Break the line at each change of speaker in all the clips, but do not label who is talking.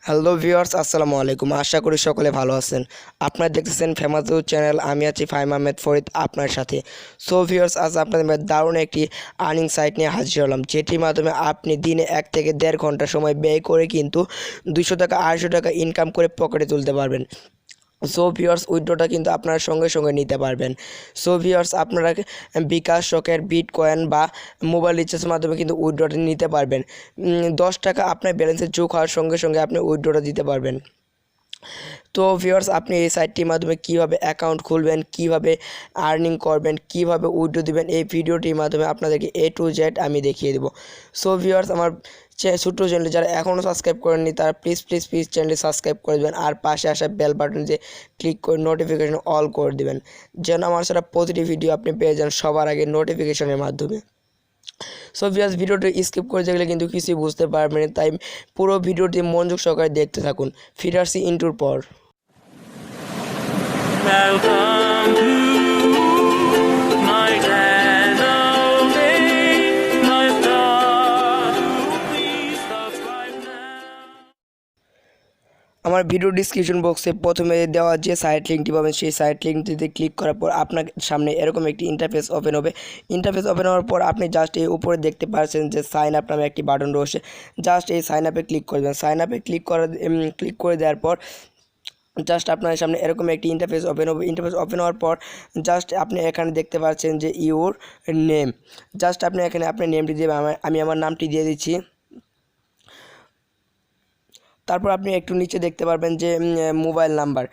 Hello viewers, আসসালামু আলাইকুম। আশা করি সকলে ভালো আছেন। আপনারা দেখতেছেন ফেমাস চ্যানেল। আমি আছি ফাহিম আহমেদ ফরিদ আপনার সাথে। সো ভিউয়ার্স, আজ আপনাদের দারুণ একটি আর্নিং সাইট নিয়ে হাজির হলাম, যেটির মাধ্যমে আপনি দিনে 1 থেকে 1.5 ঘন্টা সময় ব্যয় করে কিন্তু 200 টাকা 250 টাকা ইনকাম করে পকেটে তুলতে পারবেন। সো ভিউয়ার্স, উইথড্রটা কিন্তু আপনারা সঙ্গে সঙ্গে নিতে পারবেন। সো ভিউয়ার্স, আপনারা বিকাশ, রকেট, বিটকয়েন বা মোবাইল রিচার্জের মাধ্যমে কিন্তু উইথড্রটা নিতে পারবেন। 10 টাকা আপনার ব্যালেন্সে যোগ হওয়ার সঙ্গে সঙ্গে আপনি উইথড্রটা দিতে পারবেন। তো ভিউয়ার্স, আপনি এই সাইটটির মাধ্যমে কীভাবে অ্যাকাউন্ট খুলবেন, কীভাবে আর্নিং করবেন, কীভাবে উইথড্র দিবেন, এই ভিডিওটির মাধ্যমে আপনাদেরকে A to Z আমি দেখিয়ে দেবো। সো ভিউয়ার্স, আমার ছোট্ট চ্যানেল যারা এখনও সাবস্ক্রাইব করেননি তারা প্লিজ চ্যানেলটি সাবস্ক্রাইব করে দেবেন, আর পাশে আসা বেল বাটনে ক্লিক করে নোটিফিকেশন অল করে দেবেন, যেন আমার সারা প্রতিটি ভিডিও আপনি পেয়ে যান সবার আগে নোটিফিকেশনের মাধ্যমে। সো ভিউয়ার্স, ভিডিওটি স্কিপ করে দেখলে কিন্তু কিছুই বুঝতে পারবেন না, তাই পুরো ভিডিওটি মনোযোগ সহকারে দেখতে থাকুন। ফিরে আসছি ইন্টুর পর।
Welcome to my channel. My star, please subscribe now.
আমার ভিডিও ডিসক্রিপশন বক্সে প্রথমে দেওয়া যে সাইট লিঙ্কটি পাবেন, সেই সাইট লিঙ্কটিতে ক্লিক করার পর আপনার সামনে এরকম একটি ইন্টারফেস ওপেন হবে। ইন্টারফেস ওপেন হওয়ার পর আপনি জাস্ট এই উপরে দেখতে পাচ্ছেন যে সাইন আপ নামে একটি বাটন রয়েছে। জাস্ট এই সাইন আপে ক্লিক করবেন। সাইন আপে ক্লিক করে দেওয়ার পর জাস্ট আপনার সামনে এরকম একটি ইন্টারফেস ওপেন হবে। ইন্টারফেস ওপেন হওয়ার পর জাস্ট আপনি এখানে দেখতে পাচ্ছেন যে ইউর নেম। জাস্ট আপনি এখানে আপনার নেমটি দিয়ে আমি আমার নামটি দিয়ে দিচ্ছি। তারপর আপনি একটু নিচে দেখতে পারবেন যে মোবাইল নাম্বার।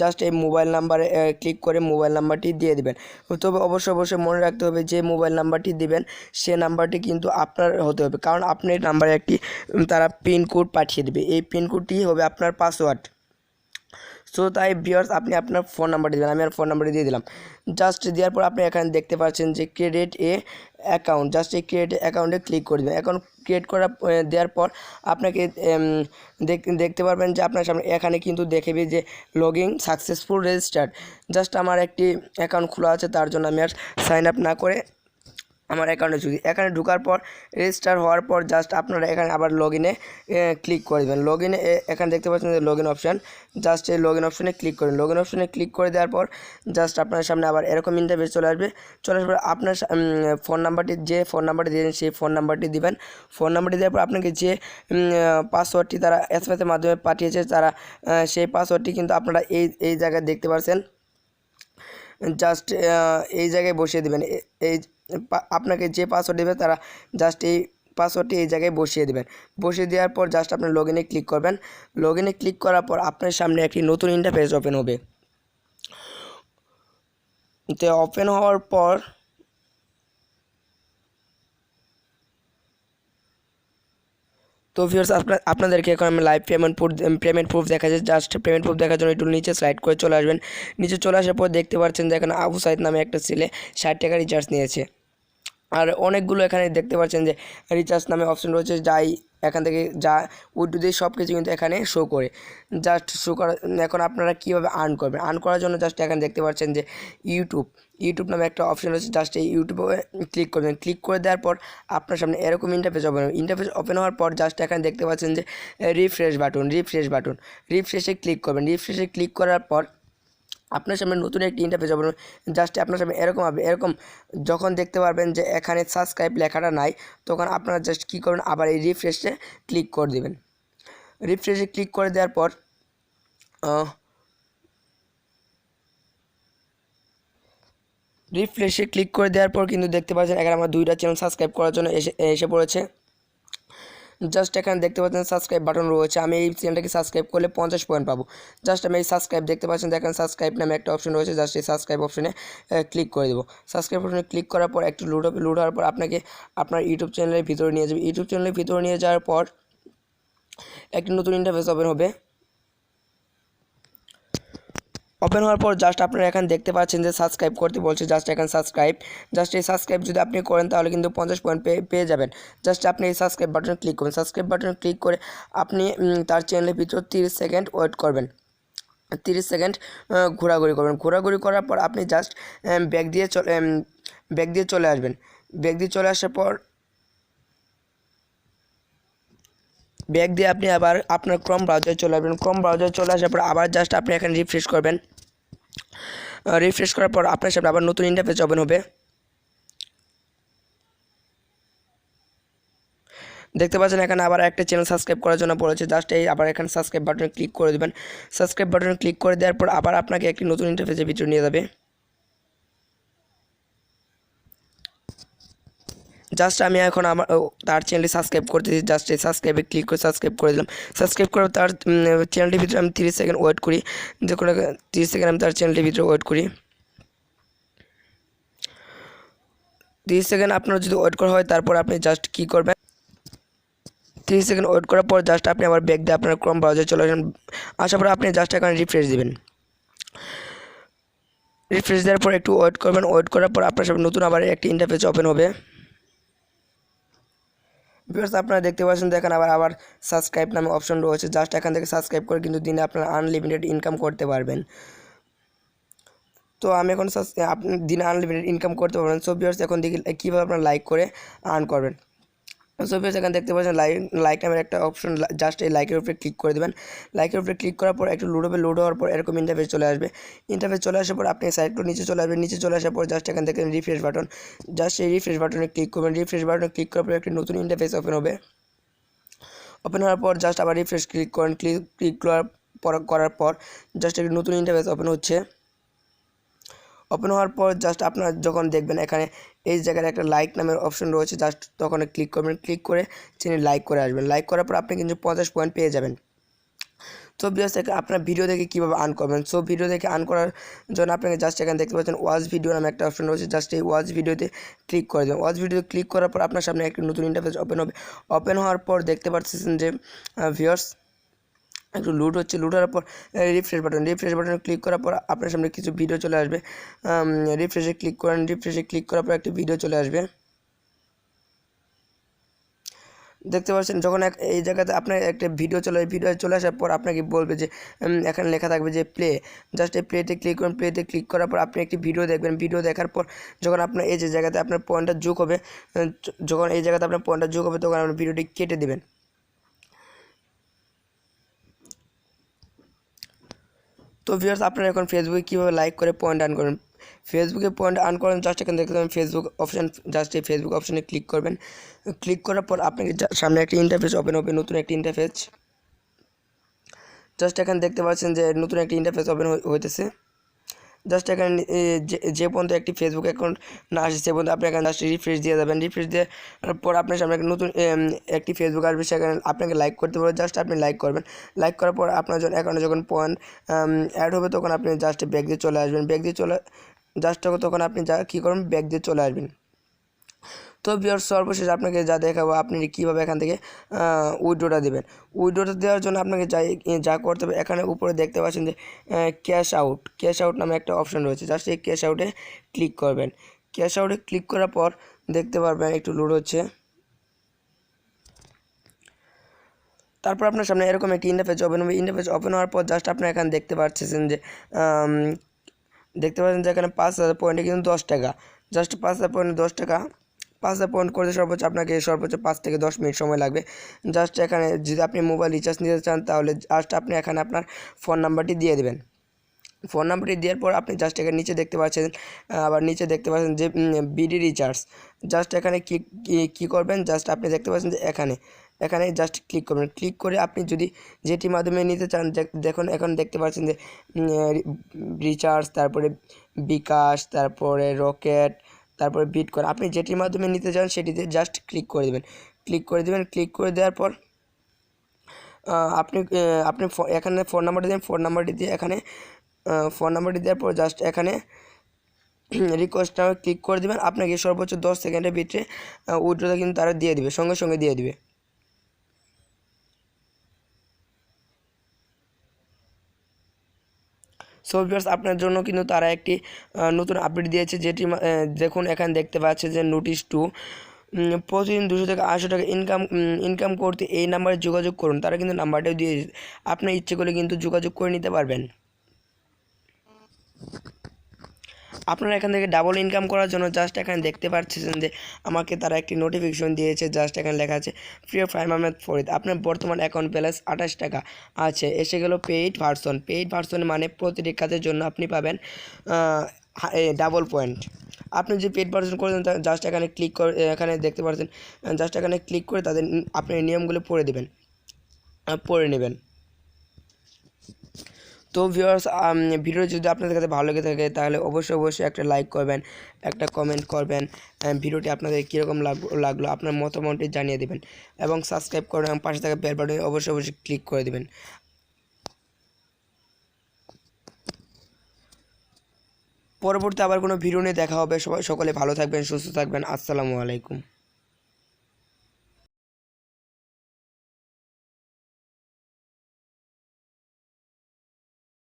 জাস্ট এই মোবাইল নাম্বারে ক্লিক করে মোবাইল নাম্বারটি দিয়ে দিবেন। তবে অবশ্যই মনে রাখতে হবে যে মোবাইল নাম্বারটি দিবেন সে নাম্বারটি কিন্তু আপনার হতে হবে, কারণ আপনার নাম্বারে একটি তারা পিনকোড পাঠিয়ে দেবে। এই পিনকোডটি হবে আপনার পাসওয়ার্ড। সো তাই ভিউয়ার্স, আপনি আপনার ফোন নাম্বারটি দেবেন। আমি আর ফোন নাম্বারটি দিয়ে দিলাম। জাস্ট দেওয়ার পর আপনি এখানে দেখতে পাচ্ছেন যে ক্রিয়েট এ অ্যাকাউন্ট। জাস্ট এই ক্রিয়েট অ্যাকাউন্টে ক্লিক করে দেবেন। অ্যাকাউন্ট ক্রিয়েট করা দেওয়ার পর আপনাকে দেখতে পারবেন যে আপনার সামনে এখানে কিন্তু দেখাবে যে লগইন সাকসেসফুল রেজিস্টার্ড। জাস্ট আমার একটি অ্যাকাউন্ট খোলা আছে, তার জন্য আমি আর সাইন আপ না করে আমার অ্যাকাউন্টে ঢুকি। এখানে ঢোকার পর রেজিস্টার হওয়ার পর জাস্ট আপনারা এখানে আবার লগইনে ক্লিক করে দেবেন। লগইনে এখানে দেখতে পাচ্ছেন যে লগইন অপশান। জাস্ট এই লগইন অপশানে ক্লিক করেন। লগইন অপশানে ক্লিক করে দেওয়ার পর জাস্ট আপনার সামনে আবার এরকম ইন্টারফেস চলে আসবে। চলে আসার পর আপনার ফোন নাম্বারটি দিয়েছেন সেই ফোন নাম্বারটি দিবেন। ফোন নাম্বারটি দেওয়ার পর আপনাকে যে পাসওয়ার্ডটি তারা এসএমএসের মাধ্যমে পাঠিয়েছে তারা সেই পাসওয়ার্ডটি কিন্তু আপনারা এই জায়গায় দেখতে পাচ্ছেন। জাস্ট এই জায়গায় বসিয়ে দেবেন। এই আপনাকে যে পাসওয়ার্ড দেবে তারা জাস্ট এই পাসওয়ার্ডটি এই জায়গায় বসিয়ে দেবেন। বসিয়ে দেওয়ার পর জাস্ট আপনার লগইনে ক্লিক করবেন। লগইনে ক্লিক করার পর আপনার সামনে একটি নতুন ইন্টারফেস ওপেন হবে। তো ওপেন হওয়ার পর তো ভিউয়ার্স, আপনাদেরকে এখন আমি লাইভ পেমেন্ট প্রুফ দেখা যায়। জাস্ট পেমেন্ট প্রুফ দেখার জন্য একটু নিচে স্লাইড করে চলে আসবেন। নিচে চলে আসার পর দেখতে পাচ্ছেন যে এখানে আবু সাইদ নামে একটা ছেলে 60 টাকা রিচার্জ নিয়েছে। আর অনেকগুলো এখানে দেখতে পাচ্ছেন যে রিচার্জ নামে অপশন রয়েছে, যাই এখান থেকে যা উইথড্র দিয়ে সব কিছু কিন্তু এখানে শো করে। জাস্ট শো করা এখন আপনারা কীভাবে আর্ন করবেন। আর্ন করার জন্য জাস্ট এখানে দেখতে পাচ্ছেন যে ইউটিউব নামে একটা অপশন রয়েছে। জাস্ট এই ইউটিউবে ক্লিক করবেন। ক্লিক করে দেওয়ার পর আপনার সামনে এরকম ইন্টারফেস ওপেন হওয়ার পর জাস্ট এখানে দেখতে পাচ্ছেন যে রিফ্রেশ বাটন। রিফ্রেশে ক্লিক করবেন। রিফ্রেশে ক্লিক করার পর আপনার সামনে নতুন একটি ইন্টারফেস হবে। জাস্ট আপনার সামনে এরকম হবে। এরকম যখন দেখতে পারবেন যে এখানে সাবস্ক্রাইব লেখাটা নাই, তখন আপনারা জাস্ট কী করবেন, আবার এই রিফ্রেশে ক্লিক করে দেবেন। রিফ্রেশে ক্লিক করে দেওয়ার পর কিন্তু দেখতে পাচ্ছেন এখানে আমার 2টা চ্যানেল সাবস্ক্রাইব করার জন্য এসে পড়েছে। জাস্ট এখানে দেখতে পাচ্ছেন সাবস্ক্রাইব বাটন রয়েছে। আমি এই চ্যানেলটাকে সাবস্ক্রাইব করলে 50 পয়েন্ট পাবো। জাস্ট আমি এই সাবস্ক্রাইব দেখতে পাচ্ছেন, দেখেন সাবস্ক্রাইব নামে একটা অপশন রয়েছে। জাস্ট এই সাবস্ক্রাইব অপশনে ক্লিক করে দেবো। সাবস্ক্রাইব অপশনে ক্লিক করার পর একটু লোড হওয়ার পর আপনাকে আপনার ইউটিউব চ্যানেলের ভিতরে নিয়ে যাবে। ইউটিউব চ্যানেলের ভিতরে নিয়ে যাওয়ার পর একটি নতুন ইন্টারফেস ওপেন হবে। ওপেন হওয়ার পর জাস্ট আপনারা এখানে দেখতে পাচ্ছেন যে সাবস্ক্রাইব করতে বলছে। জাস্ট এখানে জাস্ট এই সাবস্ক্রাইব যদি আপনি করেন তাহলে কিন্তু 50 পয়েন্ট পেয়ে যাবেন। জাস্ট আপনি এই সাবস্ক্রাইব বাটনে ক্লিক করবেন। সাবস্ক্রাইব বাটনে ক্লিক করে আপনি তার চ্যানেলের ভিতর 30 সেকেন্ড ওয়েট করবেন। 30 সেকেন্ড ঘোরাঘুরি করবেন। ঘোরাঘুরি করার পর আপনি জাস্ট ব্যাক দিয়ে চলে আসবেন। ব্যাক দিয়ে চলে আসার পর ব্যাক দিয়ে আপনি আবার আপনার ক্রোম ব্রাউজারে চলে আসবেন। ক্রোম ব্রাউজারে চলে আসার পর আবার জাস্ট আপনি এখানে রিফ্রেশ করবেন। রিফ্রেশ করার পর আপনার সামনে আবার নতুন ইন্টারফেস ওপেন হবে। দেখতে পাচ্ছেন এখানে আবার একটা চ্যানেল সাবস্ক্রাইব করার জন্য বলেছে। জাস্ট এই আবার এখানে সাবস্ক্রাইব বাটনে ক্লিক করে দেবেন। সাবস্ক্রাইব বাটনে ক্লিক করে দেওয়ার পর আবার আপনাকে একটি নতুন ইন্টারফেসের ভিতরে নিয়ে যাবে। জাস্ট আমি এখন আমার তার চ্যানেলটি সাবস্ক্রাইব করতেছি। জাস্ট এই সাবস্ক্রাইবে ক্লিক করে সাবস্ক্রাইব করে দিলাম। সাবস্ক্রাইব করে তার চ্যানেলটির ভিতরে আমি 30 সেকেন্ড ওয়েট করি। যে কোনো 30 সেকেন্ড আমি তার চ্যানেলটির ভিতরে ওয়েট করি। 30 সেকেন্ড আপনার যদি ওয়েট করা হয় তারপর আপনি জাস্ট কী করবেন, 30 সেকেন্ড ওয়েট করার পর জাস্ট আপনি আবার ব্যাক দিয়ে আপনার ক্রোম ব্রাউজারে চলে আসবেন। আসার পর আপনি জাস্ট এখানে রিফ্রেশ দিবেন। রিফ্রেশ দেওয়ার পর একটু ওয়েট করবেন। ওয়েট করার পর আপনার সামনে নতুন আবার একটি ইন্টারফেস ওপেন হবে। ভিউয়ার্স আপনারা দেখতে পাচ্ছেন দেখেন আবার সাবস্ক্রাইব নামে অপশন রয়েছে। জাস্ট এখান থেকে সাবস্ক্রাইব করে কিন্তু দিনে আপনারা আনলিমিটেড ইনকাম করতে পারবেন। তো আমি এখন আপনি দিনে আনলিমিটেড ইনকাম করতে পারবেন। সো ভিউয়ার্স এখন দেখি কীভাবে আপনারা লাইক করে আর্ন করবেন। সো ভিউয়ার্স এখানে দেখতে পাচ্ছেন লাইক নামের একটা অপশন। জাস্ট এই লাইকের উপরে ক্লিক করে দেবেন। লাইকের উপরে ক্লিক করার পর একটু লোড হবে। লোড হওয়ার পর এরকম ইন্টারফেস চলে আসবে। ইন্টারফেস চলে আসার পর আপনি সাইডগুলো নিচে চলে আসবেন। নিচে চলে আসার পর জাস্ট এখান থেকে রিফ্রেশ বাটন, জাস্ট এই রিফ্রেশ বাটনে ক্লিক করবেন। রিফ্রেশ বাটনে ক্লিক করার পর একটি নতুন ইন্টারফেস ওপেন হবে। ওপেন হওয়ার পর জাস্ট আবার রিফ্রেশ ক্লিক করেন। ক্লিক করার পর জাস্ট একটি নতুন ইন্টারফেস ওপেন হচ্ছে। ওপেন হওয়ার পর জাস্ট আপনারা যখন দেখবেন এখানে এই জায়গায় একটা লাইক নামের অপশন রয়েছে, জাস্ট তখন ক্লিক করবেন। ক্লিক করে চ্যানেল লাইক করে আসবেন। লাইক করার পর আপনি কিন্তু 50 পয়েন্ট পেয়ে যাবেন। সো ভিউয়ার্স আপনার ভিডিও দেখে কীভাবে আর্ন করবেন। সো ভিডিও দেখে আর্ন করার জন্য আপনাকে জাস্ট এখানে দেখতে পাচ্ছেন ওয়াচ ভিডিও নামে একটা অপশন রয়েছে। জাস্ট এই ওয়াচ ভিডিওতে ক্লিক করে দেবেন। ওয়াচ ভিডিওতে ক্লিক করার পর আপনার সামনে একটি নতুন ইন্টারফেস ওপেন হবে। ওপেন হওয়ার পর দেখতে পাচ্ছেন যে ভিউয়ার্স একটু লুট হচ্ছে। লুট হওয়ার পর রিফ্রেশ বাটনে ক্লিক করার পর আপনার সামনে কিছু ভিডিও চলে আসবে। রিফ্রেশে ক্লিক করেন। রিফ্রেশে ক্লিক করার পর একটি ভিডিও চলে আসবে। দেখতে পাচ্ছেন যখন এই জায়গাতে আপনার একটা ভিডিও চলে আসার পর আপনাকে বলবে যে এখানে লেখা থাকবে যে প্লে। জাস্ট এই প্লেতে ক্লিক করেন। প্লেতে ক্লিক করার পর আপনি একটি ভিডিও দেখবেন। ভিডিও দেখার পর যখন আপনার এই যে জায়গাতে আপনার পয়েন্টটা যোগ হবে, যখন এই জায়গাতে আপনার পয়েন্টটা যোগ হবে তখন আপনি ভিডিওটি কেটে দেবেন। তো ভিউয়ার্স আপনারা এখন ফেসবুকে কীভাবে লাইক করে পয়েন্ট আর্ন করবেন। ফেসবুকে পয়েন্ট আর্ন করেন জাস্ট এখানে দেখতে পাবেন ফেসবুক অপশান। জাস্ট এই ফেসবুক অপশানে ক্লিক করবেন। ক্লিক করার পর আপনাকে সামনে একটি ইন্টারফেস ওপেন হবে, নতুন একটি ইন্টারফেস। জাস্ট এখানে দেখতে পাচ্ছেন যে নতুন একটি ইন্টারফেস ওপেন হইতেছে। জাস্ট এখানে যে পর্যন্ত একটি ফেসবুক অ্যাকাউন্ট না আসে সে পর্যন্ত আপনি এখানে জাস্ট রিফ্রেশ দিয়ে যাবেন। রিফ্রেশ দেওয়ার পর আপনার সামনে নতুন একটি ফেসবুক আসবে, সেখানে আপনাকে লাইক করতে পারবেন। জাস্ট আপনি লাইক করবেন। লাইক করার পর আপনার অ্যাকাউন্টে যখন পয়েন্ট অ্যাড হবে তখন আপনি জাস্ট ব্যাক দিয়ে চলে আসবেন। ব্যাক দিয়ে জাস্ট তখন আপনি কী করবেন, ব্যাক দিয়ে চলে আসবেন। তো ভিউয়ার্স সর্বশেষ আপনাকে যা দেখাবো আপনি কীভাবে এখান থেকে উইথড্রটা দেবেন। উইথড্রটা দেওয়ার জন্য আপনাকে যা করতে হবে, এখানে উপরে দেখতে পাচ্ছেন যে ক্যাশ আউট নামে একটা অপশন রয়েছে। জাস্ট এই ক্যাশ আউটে ক্লিক করবেন। ক্যাশ আউটে ক্লিক করার পর দেখতে পারবেন একটু লোড হচ্ছে। তারপর আপনার সামনে এরকম একটি ইন্টারফেস ওপেন হবে। ইন্টারফেস ওপেন হওয়ার পর জাস্ট আপনি এখানে দেখতে পাচ্ছেন যে এখানে 5000 পয়েন্টে কিন্তু 10 টাকা। জাস্ট 5000 পয়েন্টে 10 টাকা। 5000 পয়েন্ট করতে আপনাকে সর্বোচ্চ 5 থেকে 10 মিনিট সময় লাগবে। জাস্ট এখানে যদি আপনি মোবাইল রিচার্জ নিতে চান তাহলে জাস্ট আপনি এখানে আপনার ফোন নাম্বারটি দিয়ে দেবেন। ফোন নাম্বারটি দেওয়ার পর আপনি জাস্ট এখানে নিচে দেখতে পাচ্ছেন, আবার নিচে দেখতে পাচ্ছেন যে বিডি রিচার্জ। জাস্ট এখানে কী করবেন, জাস্ট আপনি দেখতে পাচ্ছেন যে এখানে জাস্ট ক্লিক করবেন। ক্লিক করে আপনি যদি যেটির মাধ্যমে নিতে চান, দেখুন এখন দেখতে পাচ্ছেন যে রিচার্জ, তারপরে বিকাশ, তারপরে রকেট, তারপরে বিটকয়েন, আপনি যেটির মাধ্যমে নিতে চান সেটিতে জাস্ট ক্লিক করে দেবেন। ক্লিক করে দেওয়ার পর আপনি এখানে ফোন নাম্বারটি দেবেন। ফোন নাম্বারটি দিয়ে এখানে ফোন নাম্বারটি দেওয়ার পর জাস্ট এখানে রিকোয়েস্ট নামে ক্লিক করে দেবেন। আপনাকে সর্বোচ্চ 10 সেকেন্ডের ভিতরে উইথড্রটা কিন্তু তারা দিয়ে দিবে, সঙ্গে সঙ্গে দিয়ে দিবে। সো ভিউয়ার্স আপনার জন্য কিন্তু তারা একটি নতুন আপডেট দিয়েছে, যেটি দেখুন এখানে দেখতে পাচ্ছে যে নোটিশ 2, প্রতিদিন 200 থেকে 800 টাকা ইনকাম করতে এই নাম্বারে যোগাযোগ করুন। তারা কিন্তু নাম্বারটাও দিয়ে আপনার ইচ্ছে করলে কিন্তু যোগাযোগ করে নিতে পারবেন। আপনারা এখান থেকে ডাবল ইনকাম করার জন্য জাস্ট এখানে দেখতে পাচ্ছেন যে আমাকে তারা একটি নোটিফিকেশন দিয়েছে, জাস্ট এখানে লেখা আছে প্রিয় ফাহিম আহমেদ ফরিদ, আপনার বর্তমান অ্যাকাউন্ট ব্যালেন্স 28 টাকা আছে। এসে গেল পেইড ভার্সন। পেইড ভার্সন মানে প্রতিটি কাজের জন্য আপনি পাবেন ডাবল পয়েন্ট। আপনি যে পেইড ভার্সন করে দেন জাস্ট এখানে ক্লিক করে, এখানে দেখতে পাচ্ছেন জাস্ট এখানে ক্লিক করে তাদের আপনি নিয়মগুলো পড়ে নেবেন। তো ভিউয়ার্স, ভিডিও যদি আপনাদের কাছে ভালো লেগে থাকে তাহলে অবশ্যই একটা লাইক করবেন, একটা কমেন্ট করবেন, ভিডিওটি আপনাদের কীরকম লাগলো আপনার মতামতটি জানিয়ে দেবেন এবং সাবস্ক্রাইব করবেন এবং পাশে থাকা বেল বাটনে অবশ্যই ক্লিক করে দেবেন। পরবর্তী আবার কোনো ভিডিও নিয়ে দেখা হবে। সকলে ভালো থাকবেন, সুস্থ থাকবেন। আসসালামু আলাইকুম।